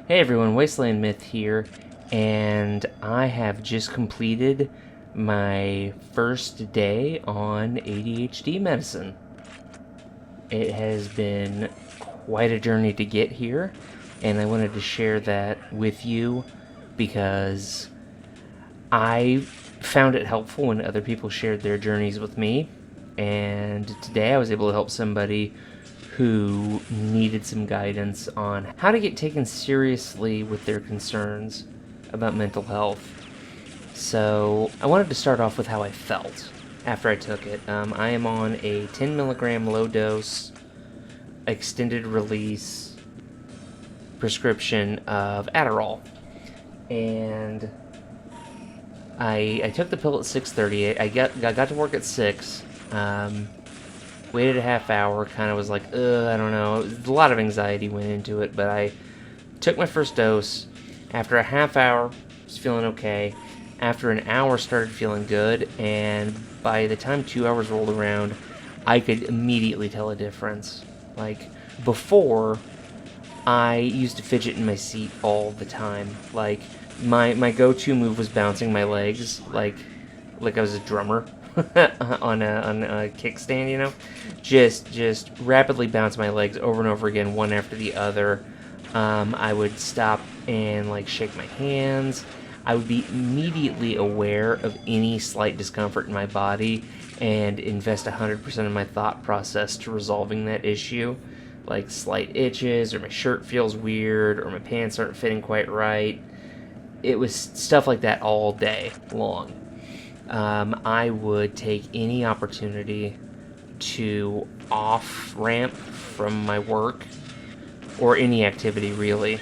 Hey everyone, Wasteland Myth here, and I have just completed my first day on ADHD medicine. It has been quite a journey to get here, and I wanted to share that with you because I found it helpful when other people shared their journeys with me, and today I was able to help somebody who needed some guidance on how to get taken seriously with their concerns about mental health. So, I wanted to start off with how I felt after I took it. I am on a 10 milligram low dose, extended release prescription of Adderall. And I took the pill at 6:30. I got to work at 6. Waited a half hour, kind of was like, I don't know. A lot of anxiety went into it, but I took my first dose. After a half hour, was feeling okay. After an hour, started feeling good, and by the time 2 hours rolled around, I could immediately tell a difference. Like, before, I used to fidget in my seat all the time. Like, my go-to move was bouncing my legs, like I was a drummer. on a kickstand, just rapidly bounce my legs over and over again, one after the other. I would stop and shake my hands. I would be immediately aware of any slight discomfort in my body and invest 100% of my thought process to resolving that issue, like slight itches, or my shirt feels weird, or my pants aren't fitting quite right. It was stuff like that all day long. I would take any opportunity to off-ramp from my work, or any activity, really.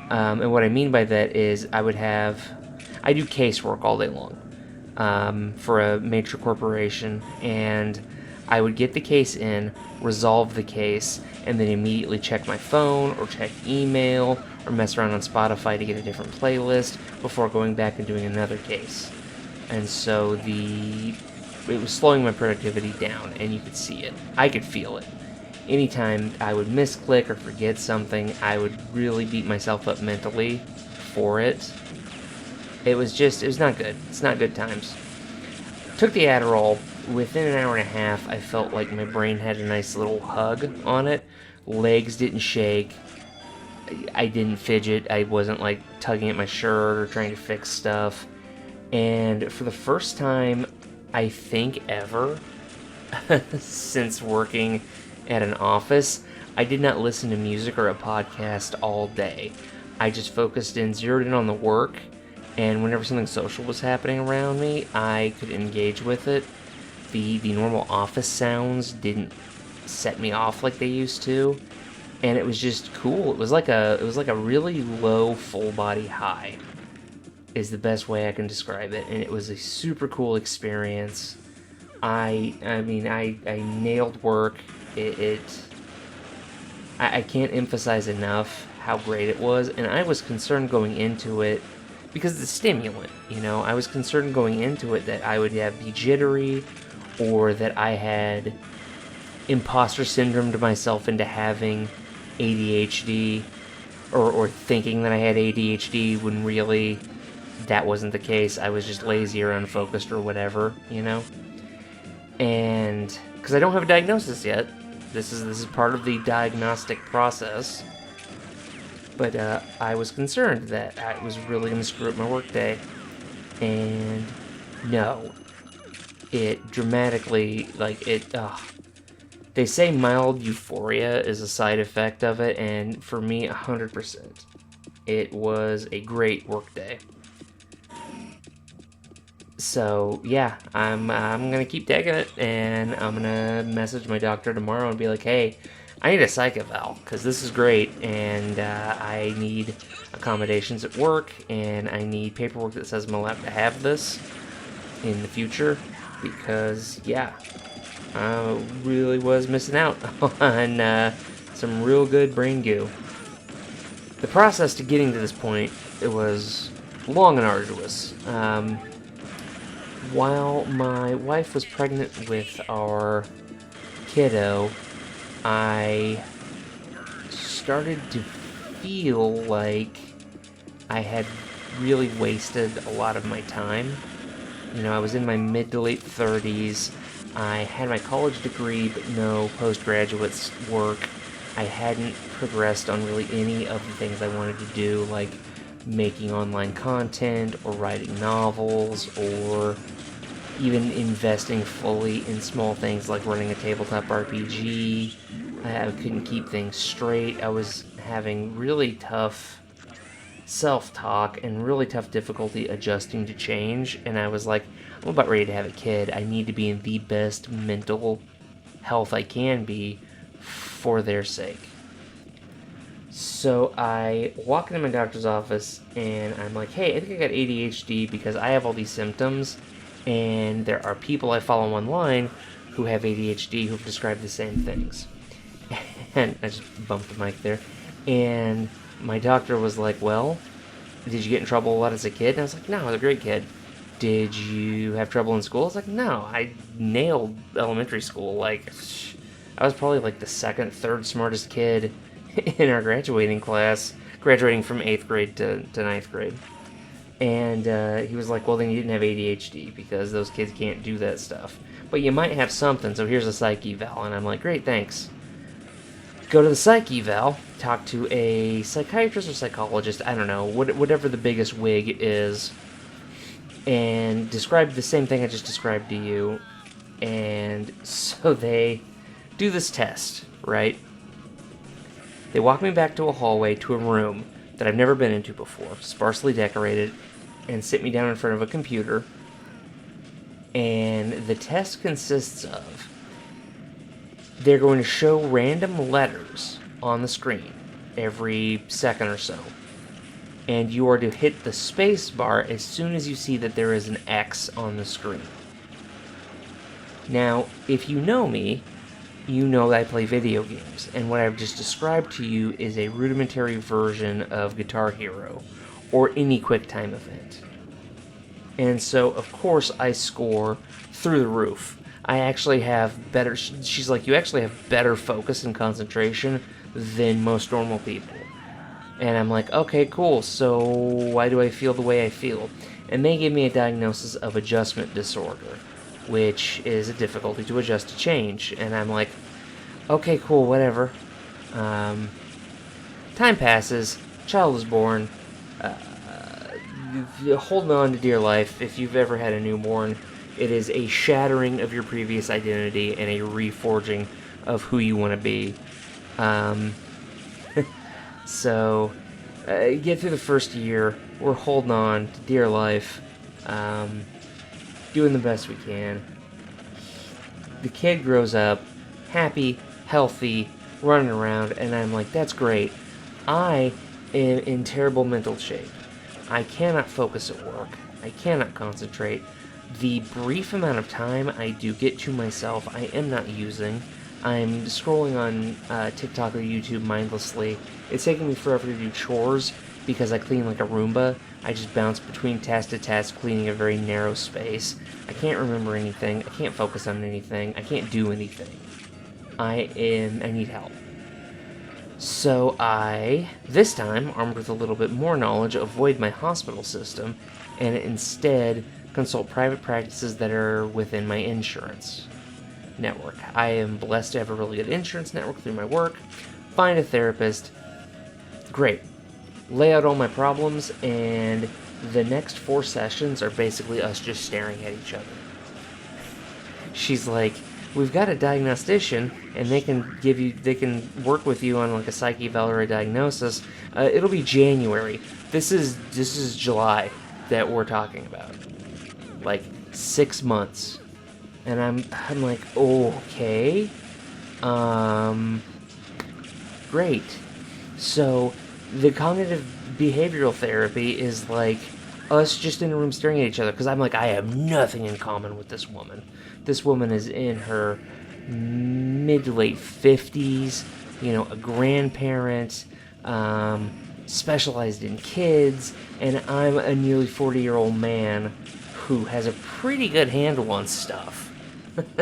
And what I mean by that is I do casework all day long for a major corporation, and I would get the case in, resolve the case, and then immediately check my phone, or check email, or mess around on Spotify to get a different playlist before going back and doing another case. And so it was slowing my productivity down, and you could see it. I could feel it. Anytime I would misclick or forget something, I would really beat myself up mentally for it. It was not good. It's not good times. Took the Adderall. Within an hour and a half, I felt like my brain had a nice little hug on it. Legs didn't shake. I didn't fidget. I wasn't tugging at my shirt or trying to fix stuff. And for the first time, I think ever, since working at an office, I did not listen to music or a podcast all day. I just focused in, zeroed in on the work, and whenever something social was happening around me, I could engage with it. The normal office sounds didn't set me off like they used to, and it was just cool. It was like a really low full body high, is the best way I can describe it, and it was a super cool experience. I nailed work. I can't emphasize enough how great it was, and I was concerned going into it because it's a stimulant. I was concerned going into it that I would be jittery, or that I had imposter syndrome to myself into having ADHD, or thinking that I had ADHD when really that wasn't the case. I was just lazy or unfocused or whatever, And because I don't have a diagnosis yet, this is part of the diagnostic process. But I was concerned that I was really going to screw up my workday, and no, it dramatically they say mild euphoria is a side effect of it, and for me, 100%. It was a great workday. So yeah, I'm gonna keep taking it, and I'm gonna message my doctor tomorrow and be like, hey, I need a psych eval, because this is great, and I need accommodations at work, and I need paperwork that says I'm allowed to have this in the future, because yeah, I really was missing out on some real good brain goo. The process to getting to this point, it was long and arduous. While my wife was pregnant with our kiddo, I started to feel like I had really wasted a lot of my time. You know, I was in my mid to late 30s. I had my college degree, but no postgraduate work. I hadn't progressed on really any of the things I wanted to do, like making online content or writing novels or even investing fully in small things like running a tabletop RPG. I couldn't keep things straight. I was having really tough self-talk and really tough difficulty adjusting to change, and I was like, I'm about ready to have a kid. I need to be in the best mental health I can be for their sake. So I walk into my doctor's office and I'm like, hey, I think I got ADHD because I have all these symptoms, and there are people I follow online who have ADHD who've described the same things. And I just bumped the mic there. And my doctor was like, well, did you get in trouble a lot as a kid? And I was like, no, I was a great kid. Did you have trouble in school? I was like, no, I nailed elementary school. Like, I was probably like the second, third smartest kid in our graduating class, graduating from 8th grade to 9th grade. And he was like, well, then you didn't have ADHD because those kids can't do that stuff. But you might have something, so here's a psych eval. And I'm like, great, thanks. Go to the psych eval, talk to a psychiatrist or psychologist, I don't know, whatever the biggest wig is, and describe the same thing I just described to you. And so they do this test, right? They walk me back to a hallway to a room that I've never been into before, sparsely decorated, and sit me down in front of a computer. And the test consists of, they're going to show random letters on the screen every second or so. And you are to hit the space bar as soon as you see that there is an X on the screen. Now, if you know me, you know that I play video games, and what I've just described to you is a rudimentary version of Guitar Hero, or any QuickTime event. And so, of course, I score through the roof. I actually have better, she's like, you actually have better focus and concentration than most normal people. And I'm like, okay, cool, so why do I feel the way I feel? And they gave me a diagnosis of adjustment disorder, which is a difficulty to adjust to change. And I'm like, okay, cool, whatever. Time passes, child is born, holding on to dear life. If you've ever had a newborn, it is a shattering of your previous identity and a reforging of who you want to be. So, get through the first year, we're holding on to dear life, doing the best we can. The kid grows up, happy, healthy, running around, and I'm like, that's great. I am in terrible mental shape. I cannot focus at work. I cannot concentrate. The brief amount of time I do get to myself, I am not using. I'm scrolling on TikTok or YouTube mindlessly. It's taking me forever to do chores because I clean like a Roomba. I just bounce between task to task, cleaning a very narrow space. I can't remember anything. I can't focus on anything. I can't do anything. I need help. So I, this time, armed with a little bit more knowledge, avoid my hospital system and instead consult private practices that are within my insurance network. I am blessed to have a really good insurance network through my work. Find a therapist. Great. Lay out all my problems, and the next 4 sessions are basically us just staring at each other. She's like, we've got a diagnostician, and they can work with you on like a psych eval or a diagnosis. It'll be January. This is July that we're talking about. Like 6 months. And I'm like, okay. Great. So the cognitive behavioral therapy is like us just in a room staring at each other, because I'm like, I have nothing in common with this woman. This woman is in her mid to late 50s, a grandparent, specialized in kids, and I'm a nearly 40-year-old man who has a pretty good handle on stuff.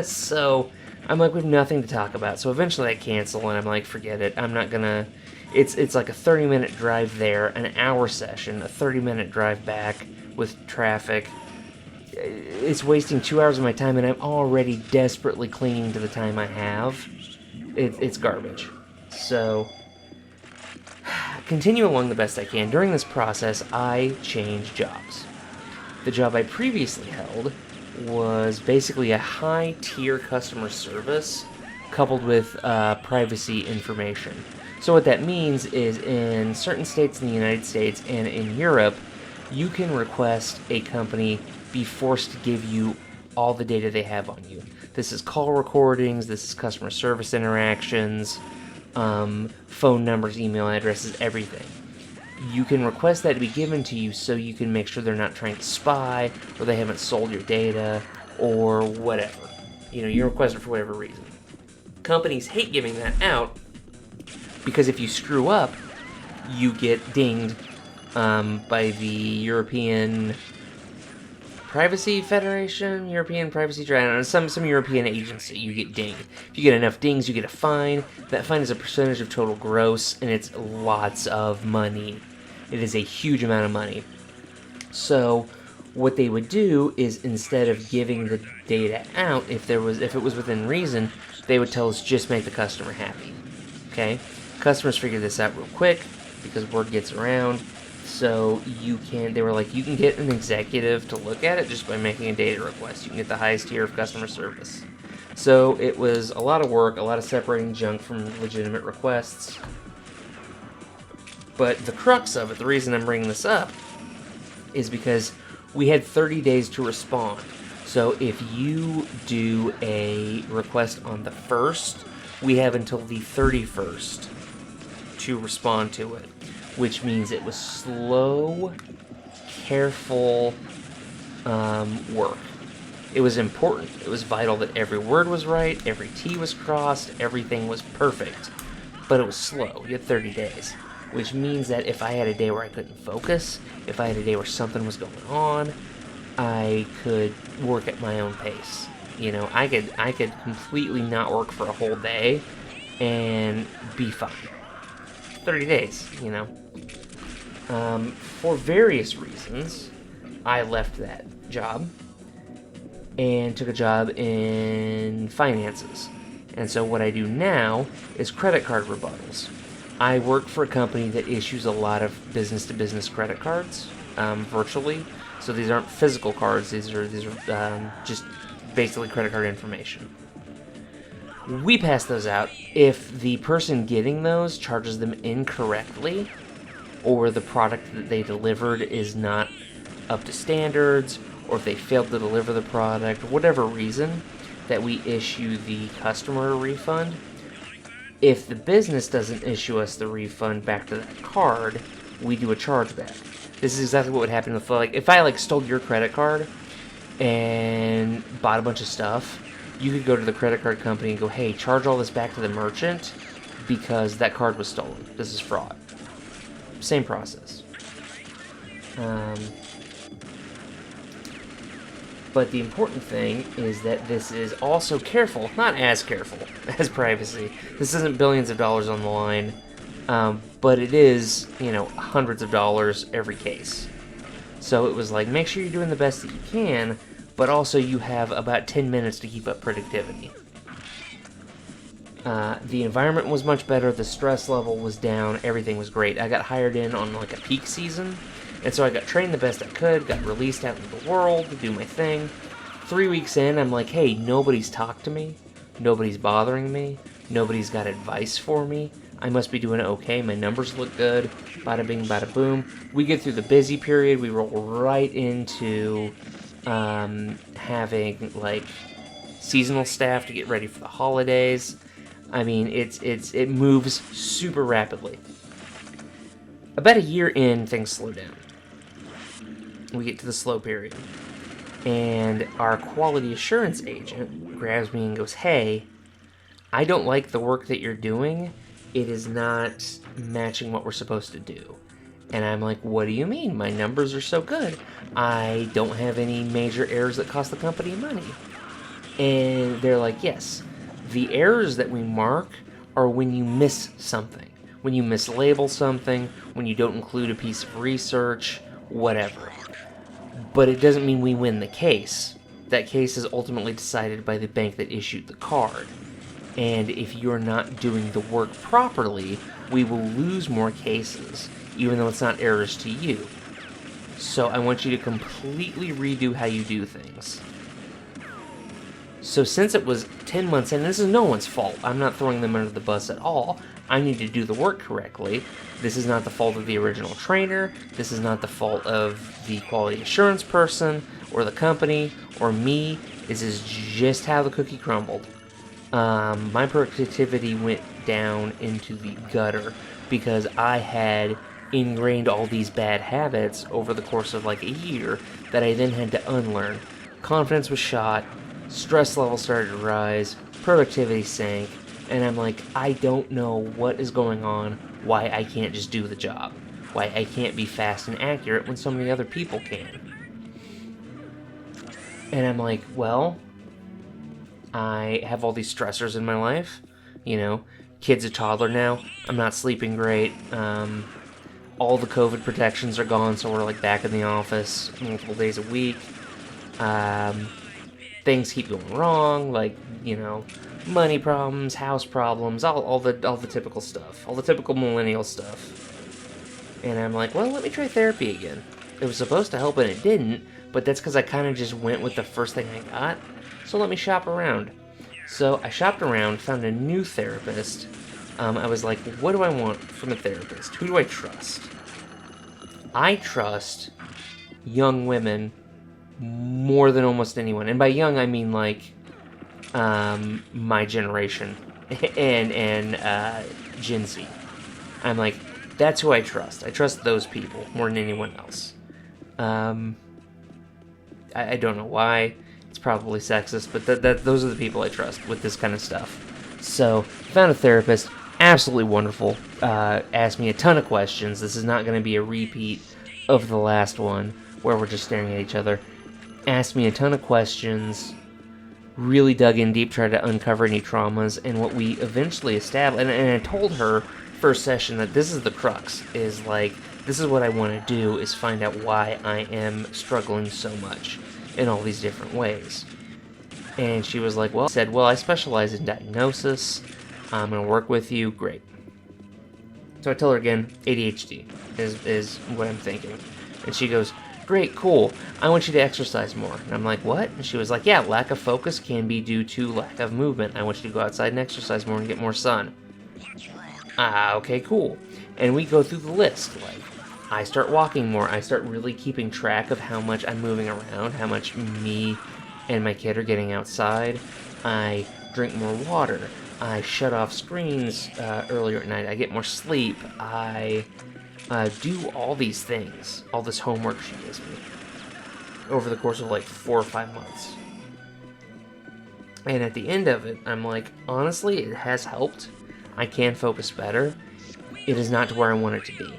So I'm like, we have nothing to talk about. So eventually I cancel, and I'm like, forget it. I'm not gonna It's like a 30-minute drive there, an hour session, a 30-minute drive back with traffic. It's wasting 2 hours of my time, and I'm already desperately clinging to the time I have. It's garbage. So, continue along the best I can. During this process, I change jobs. The job I previously held was basically a high-tier customer service coupled with privacy information. So what that means is in certain states in the United States and in Europe, you can request a company be forced to give you all the data they have on you. This is call recordings, this is customer service interactions, phone numbers, email addresses, everything. You can request that to be given to you so you can make sure they're not trying to spy or they haven't sold your data or whatever. You request it for whatever reason. Companies hate giving that out because if you screw up, you get dinged by the European Privacy Federation, European Privacy, I don't know, some European agency. You get dinged. If you get enough dings, you get a fine. That fine is a percentage of total gross, and it's lots of money. It is a huge amount of money. So what they would do is instead of giving the data out, if it was within reason, they would tell us just make the customer happy. Okay? Customers figure this out real quick because word gets around. So they were like, you can get an executive to look at it just by making a data request. You can get the highest tier of customer service. So it was a lot of work, a lot of separating junk from legitimate requests. But the crux of it, the reason I'm bringing this up, is because we had 30 days to respond. So if you do a request on the 1st, we have until the 31st to respond to it, which means it was slow, careful work. It was important. It was vital that every word was right, every T was crossed, everything was perfect. But it was slow. You had 30 days, which means that if I had a day where I couldn't focus, if I had a day where something was going on, I could work at my own pace. I could completely not work for a whole day and be fine. 30 days, For various reasons, I left that job and took a job in finances. And so what I do now is credit card rebuttals. I work for a company that issues a lot of business-to-business credit cards, virtually. So these aren't physical cards. These are just basically credit card information. We pass those out if the person getting those charges them incorrectly, or the product that they delivered is not up to standards, or if they failed to deliver the product, whatever reason, that we issue the customer a refund. If the business doesn't issue us the refund back to that card, we do a chargeback. This is exactly what would happen if I stole your credit card and bought a bunch of stuff. You could go to the credit card company and go, hey, charge all this back to the merchant because that card was stolen. This is fraud. Same process. But the important thing is that this is also careful, not as careful as privacy. This isn't billions of dollars on the line, but it is, hundreds of dollars every case. So it was like, make sure you're doing the best that you can, but also you have about 10 minutes to keep up productivity. The environment was much better, the stress level was down, everything was great. I got hired in on a peak season, and so I got trained the best I could, got released out into the world to do my thing. 3 weeks in, I'm like, hey, nobody's talked to me, nobody's bothering me, nobody's got advice for me. I must be doing okay, my numbers look good, bada bing, bada boom. We get through the busy period, we roll right into having seasonal staff to get ready for the holidays. I mean, it moves super rapidly. About a year in, things slow down. We get to the slow period, and our quality assurance agent grabs me and goes, hey, I don't like the work that you're doing. It is not matching what we're supposed to do. And I'm like, what do you mean? My numbers are so good. I don't have any major errors that cost the company money. And they're like, yes, the errors that we mark are when you miss something. when you mislabel something, when you don't include a piece of research, whatever. But it doesn't mean we win the case. That case is ultimately decided by the bank that issued the card. And if you're not doing the work properly, we will lose more cases, even though it's not errors to you. So I want you to completely redo how you do things. So since it was 10 months in, this is no one's fault. I'm not throwing them under the bus at all. I need to do the work correctly. This is not the fault of the original trainer. This is not the fault of the quality assurance person, or the company, or me. This is just how the cookie crumbled. My productivity went down into the gutter because I had ingrained all these bad habits over the course of like a year that I then had to unlearn. Confidence was shot, stress levels started to rise, productivity sank, and I'm like, I don't know what is going on, why I can't just do the job, why I can't be fast and accurate when so many other people can. And I'm like, well, I have all these stressors in my life, you know, kid's a toddler now, I'm not sleeping great, all the COVID protections are gone, so we're like back in the office multiple days a week. Things keep going wrong, like, you know, money problems, house problems, all the typical stuff, all the typical millennial stuff. And I'm like, well, let me try therapy again. It was supposed to help and it didn't, but that's because I kind of just went with the first thing I got. So let me shop around. So I shopped around, found a new therapist. I was like, what do I want from a therapist? Who do I trust? I trust young women more than almost anyone. And by young, I mean like my generation and Gen Z. I'm like, that's who I trust. I trust those people more than anyone else. I don't know why. It's probably sexist, but those are the people I trust with this kind of stuff. So, found a therapist, absolutely wonderful. Asked me a ton of questions. This is not going to be a repeat of the last one where we're just staring at each other. Asked me a ton of questions, really dug in deep, tried to uncover any traumas, and what we eventually established, and I told her first session that this is the crux, is like, this is what I want to do, is find out why I am struggling so much in all these different ways. And she was like, well, I specialize in diagnosis, I'm going to work with you, great. So I tell her again, ADHD is what I'm thinking. And she goes, great, cool, I want you to exercise more. And I'm like, what? And she was like, yeah, lack of focus can be due to lack of movement. I want you to go outside and exercise more and get more sun. Okay, cool. And we go through the list, like, I start walking more, I start really keeping track of how much I'm moving around, how much me and my kid are getting outside, I drink more water, I shut off screens earlier at night, I get more sleep, I do all these things, all this homework she gives me, over the course of like 4 or 5 months. And at the end of it, I'm like, honestly, it has helped. I can focus better. It is not to where I want it to be.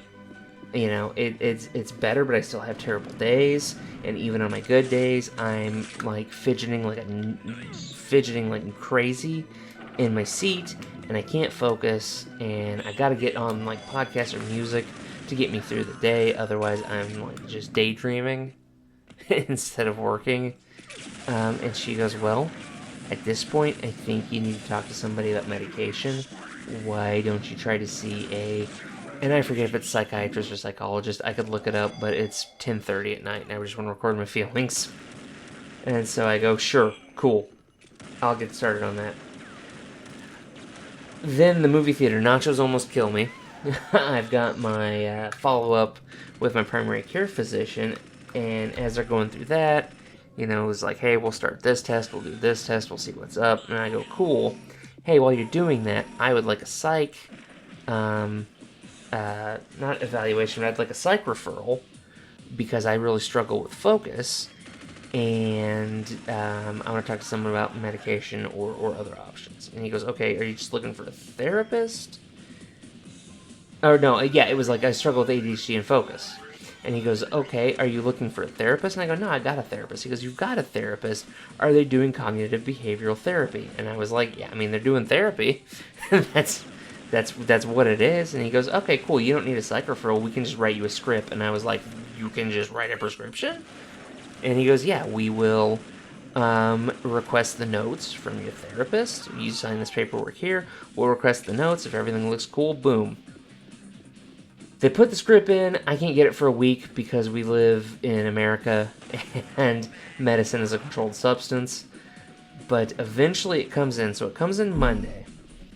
You know, it's better, but I still have terrible days. And even on my good days, I'm like fidgeting like crazy in my seat, and I can't focus. And I gotta get on like podcasts or music to get me through the day. Otherwise, I'm like just daydreaming instead of working. And she goes, well, at this point, I think you need to talk to somebody about medication. Why don't you try to see and I forget if it's psychiatrist or psychologist, I could look it up, but it's 10:30 at night, and I just want to record my feelings. And so I go, sure, cool, I'll get started on that. Then the movie theater nachos almost kill me. I've got my follow-up with my primary care physician, and as they're going through that, you know, it's like, hey, we'll start this test, we'll do this test, we'll see what's up. And I go, cool. Hey, while you're doing that, I would like a psych, not evaluation, I'd like a psych referral, because I really struggle with focus, and I want to talk to someone about medication or other options. And he goes, okay, are you just looking for a therapist? Or no, yeah, it was like I struggle with ADHD and focus. And he goes, okay, are you looking for a therapist? And I go, no, I got a therapist. He goes, you've got a therapist. Are they doing cognitive behavioral therapy? And I was like, yeah, I mean, they're doing therapy. That's that's what it is. And he goes, okay, cool. You don't need a psych referral. We can just write you a script. And I was like, you can just write a prescription? And he goes, yeah, we will request the notes from your therapist. You sign this paperwork here. We'll request the notes. If everything looks cool, boom. They put the script in. I can't get it for a week because we live in America and medicine is a controlled substance. But eventually it comes in. So it comes in Monday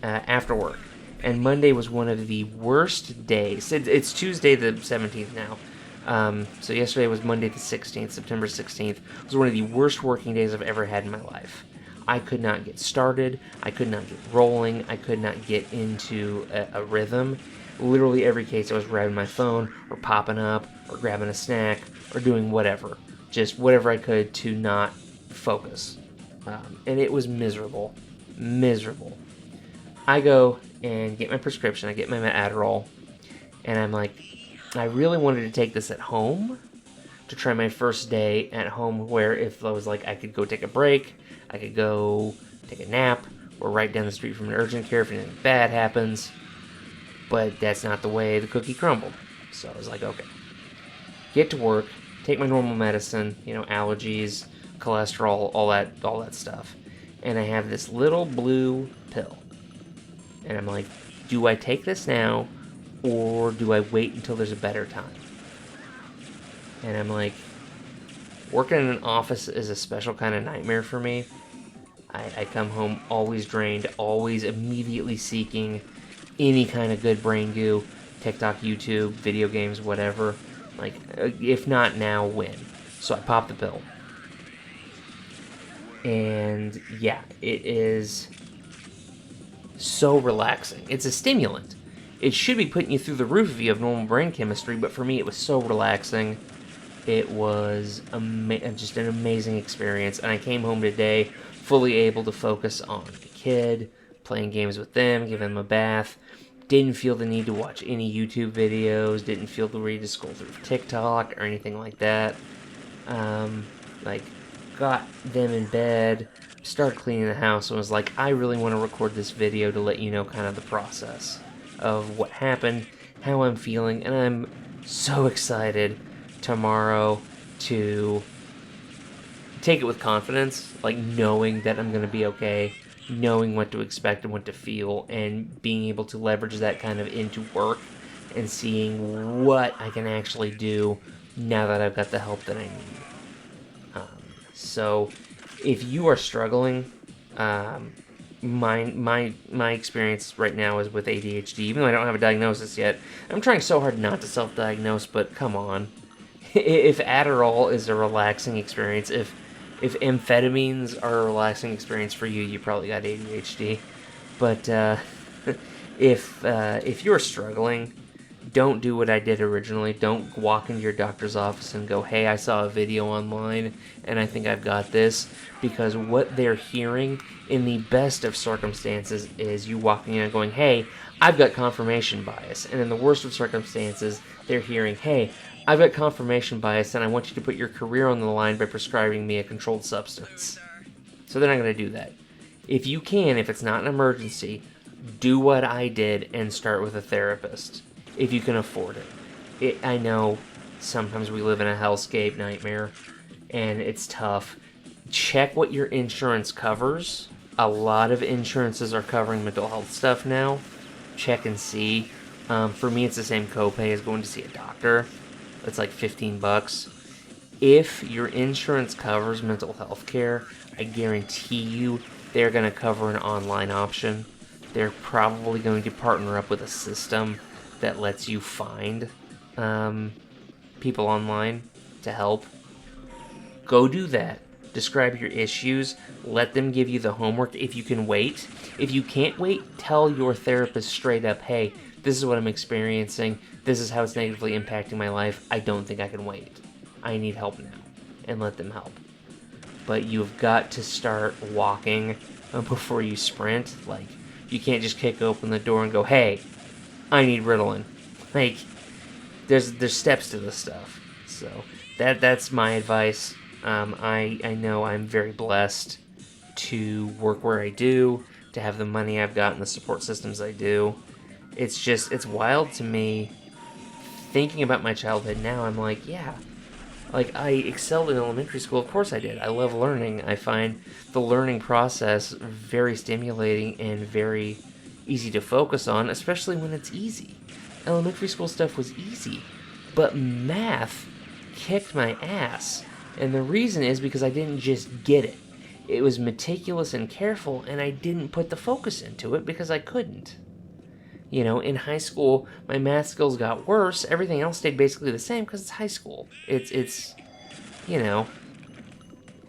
after work. And Monday was one of the worst days. It's Tuesday the 17th now. So yesterday was Monday the 16th, September 16th. It was one of the worst working days I've ever had in my life. I could not get started. I could not get rolling. I could not get into a rhythm. Literally every case I was grabbing my phone or popping up or grabbing a snack or doing whatever. Just whatever I could to not focus. And it was miserable. Miserable. I go and get my prescription. I get my Adderall. And I'm like, I really wanted to take this at home to try my first day at home where if I was like, I could go take a break, I could go take a nap, or right down the street from an urgent care if anything bad happens. But that's not the way the cookie crumbled. So I was like, okay. Get to work, take my normal medicine, allergies, cholesterol, all that stuff. And I have this little blue pill. And I'm like, do I take this now or do I wait until there's a better time? And I'm like, working in an office is a special kind of nightmare for me. I come home always drained, always immediately seeking any kind of good brain goo, TikTok, YouTube, video games, whatever. Like, if not now, when? So I pop the pill. And yeah, it is so relaxing. It's a stimulant. It should be putting you through the roof if you have normal brain chemistry, but for me it was so relaxing. It was just an amazing experience, and I came home today fully able to focus on the kid, playing games with them, giving them a bath. Didn't feel the need to watch any YouTube videos, didn't feel the need to scroll through TikTok or anything like that. Got them in bed, started cleaning the house, and was like, I really want to record this video to let you know kind of the process of what happened, how I'm feeling, and I'm so excited tomorrow to take it with confidence, like knowing that I'm going to be okay, knowing what to expect and what to feel, and being able to leverage that kind of into work and seeing what I can actually do now that I've got the help that I need. So if you are struggling, my experience right now is with ADHD. Even though I don't have a diagnosis yet, I'm trying so hard not to self-diagnose. But come on, if Adderall is a relaxing experience, if amphetamines are a relaxing experience for you, you probably got ADHD. But if you're struggling, don't do what I did originally. Don't walk into your doctor's office and go, hey, I saw a video online and I think I've got this. Because what they're hearing in the best of circumstances is you walking in and going, hey, I've got confirmation bias. And in the worst of circumstances, they're hearing, hey, I've got confirmation bias and I want you to put your career on the line by prescribing me a controlled substance. So they're not going to do that. If you can, if it's not an emergency, do what I did and start with a therapist. If you can afford it. I know sometimes we live in a hellscape nightmare, and it's tough. Check what your insurance covers. A lot of insurances are covering mental health stuff now. Check and see. For me, it's the same copay as going to see a doctor. It's like $15. If your insurance covers mental health care, I guarantee you they're going to cover an online option. They're probably going to partner up with a system that lets you find people online to help. Go do that. Describe your issues. Let them give you the homework if you can wait. If you can't wait, tell your therapist straight up, hey, this is what I'm experiencing. This is how it's negatively impacting my life. I don't think I can wait. I need help now. And let them help. But you've got to start walking before you sprint. Like, you can't just kick open the door and go, hey, I need Ritalin. Like, there's steps to this stuff. So that's my advice. I know I'm very blessed to work where I do, to have the money I've got and the support systems I do. it's wild to me thinking about my childhood now. I'm like, yeah, like I excelled in elementary school. Of course I did. I love learning. I find the learning process very stimulating and very easy to focus on, especially when it's easy. Elementary school stuff was easy, but math kicked my ass. And the reason is because I didn't just get it. It was meticulous and careful, and I didn't put the focus into it because I couldn't. You know, in high school, my math skills got worse. Everything else stayed basically the same because it's high school. It's, you know,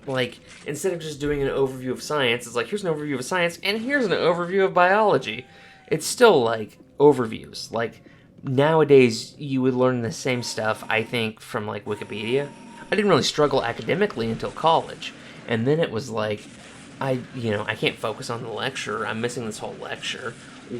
like, instead of just doing an overview of science, it's like, here's an overview of science, and here's an overview of biology. It's still, like, overviews. Like, nowadays, you would learn the same stuff, I think, from, like, Wikipedia. I didn't really struggle academically until college. And then it was like, I can't focus on the lecture. I'm missing this whole lecture.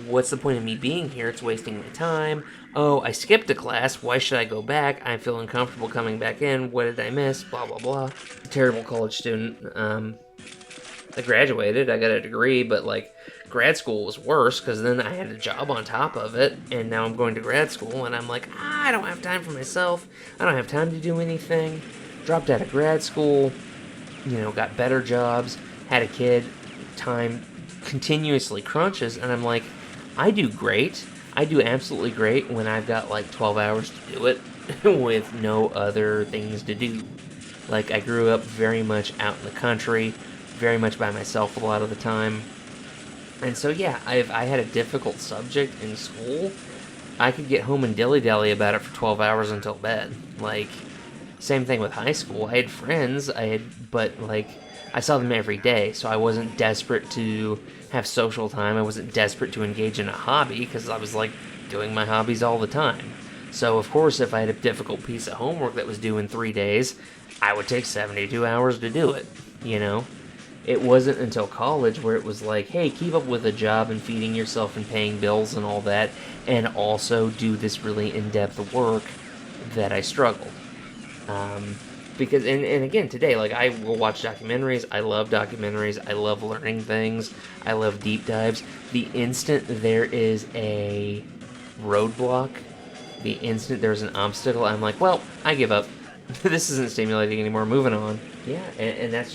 What's the point of me being here? It's wasting my time. Oh, I skipped a class. Why should I go back? I feel uncomfortable coming back in. What did I miss? Blah, blah, blah. Terrible college student. I graduated. I got a degree, but, like, grad school was worse because then I had a job on top of it, and now I'm going to grad school, and I'm like, I don't have time for myself. I don't have time to do anything. Dropped out of grad school, got better jobs, had a kid, time continuously crunches, and I'm like, I do great. I do absolutely great when I've got like 12 hours to do it with no other things to do. Like, I grew up very much out in the country, very much by myself a lot of the time. And so, yeah, I had a difficult subject in school. I could get home and dilly-dally about it for 12 hours until bed. Like, same thing with high school. I had friends, but, like, I saw them every day, so I wasn't desperate to have social time. I wasn't desperate to engage in a hobby, because I was, like, doing my hobbies all the time. So, of course, if I had a difficult piece of homework that was due in 3 days, I would take 72 hours to do it, It wasn't until college where it was like, hey, keep up with a job and feeding yourself and paying bills and all that, and also do this really in-depth work that I struggled. Because, and again, today, like, I will watch documentaries. I love documentaries. I love learning things. I love deep dives. The instant there is a roadblock, the instant there's an obstacle, I'm like, well, I give up. This isn't stimulating anymore. Moving on. Yeah, and that's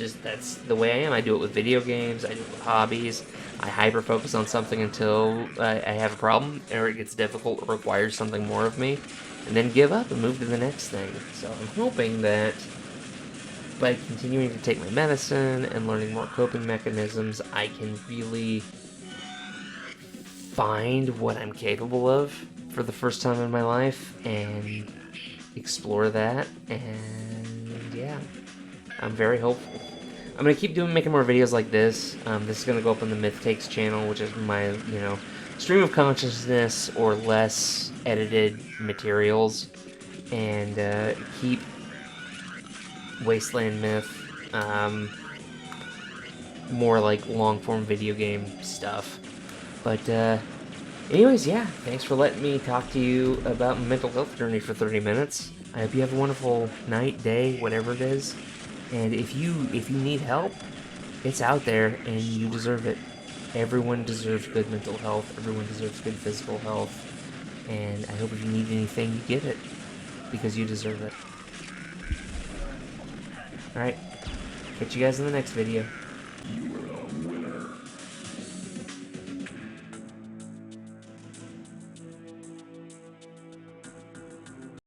the way I am. I do it with video games. I do it with hobbies. I hyper-focus on something until I have a problem, or it gets difficult, or requires something more of me, and then give up and move to the next thing. So I'm hoping that by continuing to take my medicine and learning more coping mechanisms, I can really find what I'm capable of for the first time in my life and explore that. And yeah, I'm very hopeful. I'm gonna keep making more videos like this. This is gonna go up on the Myth Takes channel, which is my stream of consciousness or less edited materials, and keep Wasteland Myth more like long form video game stuff. But anyways, yeah, thanks for letting me talk to you about my mental health journey for 30 minutes. I hope you have a wonderful night, day, whatever it is. And if you need help, it's out there, and you deserve it. Everyone deserves good mental health. Everyone deserves good physical health. And I hope if you need anything, you get it, because you deserve it. Alright, catch you guys in the next video.